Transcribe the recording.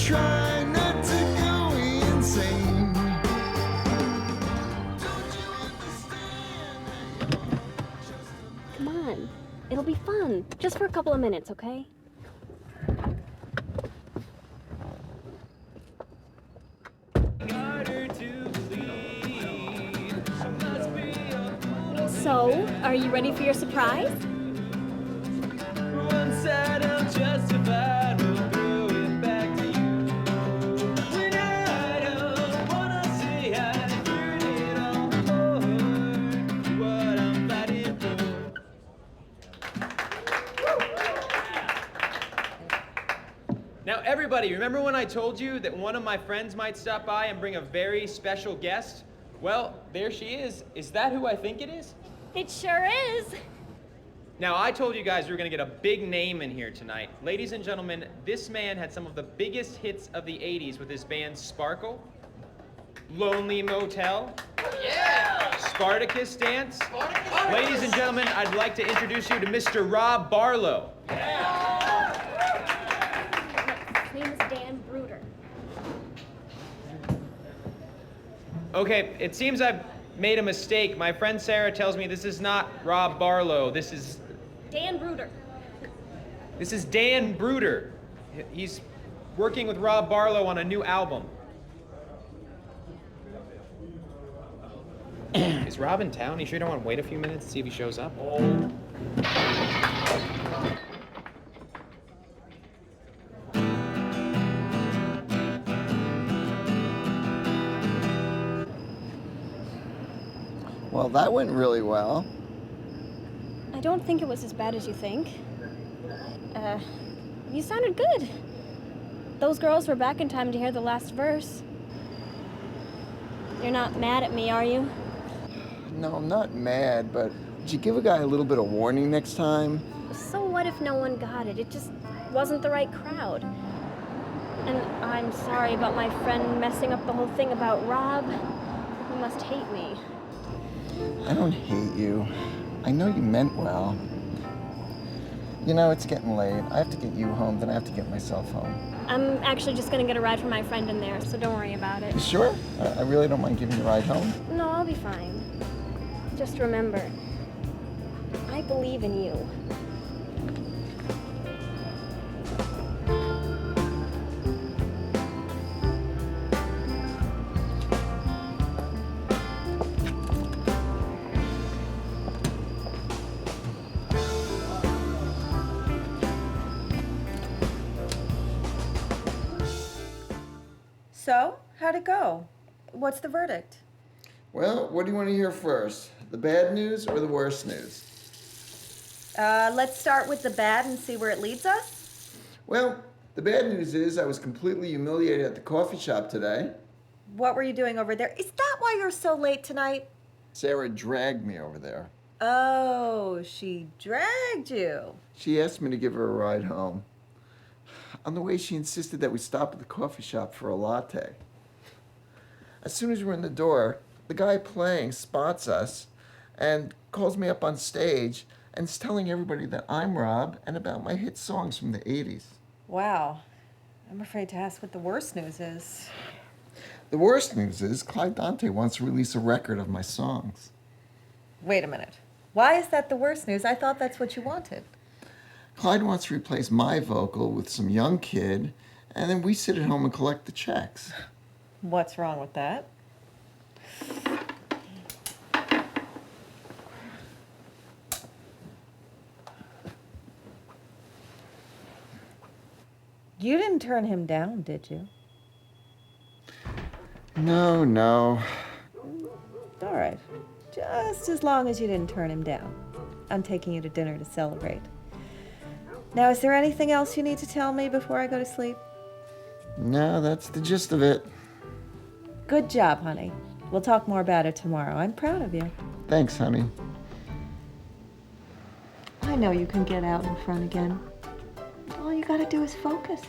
try not to go insane. Don't you understand? Come on. It'll be fun. Just for a couple of minutes, okay? So, are you ready for your surprise? One side I'm justified, we'll throw it back to you. When I don't wanna say I've heard it all before, what I'm fighting for. Now everybody, remember when I told you that one of my friends might stop by and bring a very special guest? Well, there she is. Is that who I think it is? It sure is. Now, I told you guys we were going to get a big name in here tonight. Ladies and gentlemen, this man had some of the biggest hits of the 80s with his bands Sparkle, Lonely Motel, Spartacus Dance. Ladies and gentlemen, I'd like to introduce you to Mr. Rob Barlow. His name is Dan Bruder. Okay, it seems I've made a mistake. My friend Sarah tells me this is not Rob Barlow. This is Dan Bruder. Dan Bruder. He's working with Rob Barlow on a new album. Is Rob in town? You sure you don't want to wait a few minutes to see if he shows up? Well, that went really well. I don't think it was as bad as you think. You sounded good. Those girls were back in time to hear the last verse. You're not mad at me, are you? No, I'm not mad, but would you give a guy a little bit of warning next time? So what if no one got it? It just wasn't the right crowd. And I'm sorry about my friend messing up the whole thing about Rob. You must hate me. I don't hate you. I know you meant well. You know, it's getting late. I have to get you home, then I have to get myself home. I'm actually just gonna get a ride from my friend in there, so don't worry about it. You sure? I really don't mind giving you a ride home. No, I'll be fine. Just remember, I believe in you. So, how'd it go? What's the verdict? Well, what do you want to hear first? The bad news or the worst news? Let's start with the bad and see where it leads us. Well, the bad news is I was completely humiliated at the coffee shop today. What were you doing over there? Is that why you're so late tonight? Sarah dragged me over there. Oh, she dragged you. She asked me to give her a ride home. On the way, she insisted that we stop at the coffee shop for a latte. As soon as we're in the door, the guy playing spots us and calls me up on stage and is telling everybody that I'm Rob and about my hit songs from the 80s. Wow. I'm afraid to ask what the worst news is. The worst news is Clyde Dante wants to release a record of my songs. Wait a minute. Why is that the worst news? I thought that's what you wanted. Clyde wants to replace my vocal with some young kid, and then we sit at home and collect the checks. What's wrong with that? You didn't turn him down, did you? No. All right. Just as long as you didn't turn him down. I'm taking you to dinner to celebrate. Now, is there anything else you need to tell me before I go to sleep? No, that's the gist of it. Good job, honey. We'll talk more about it tomorrow. I'm proud of you. Thanks, honey. I know you can get out in front again. All you gotta do is focus.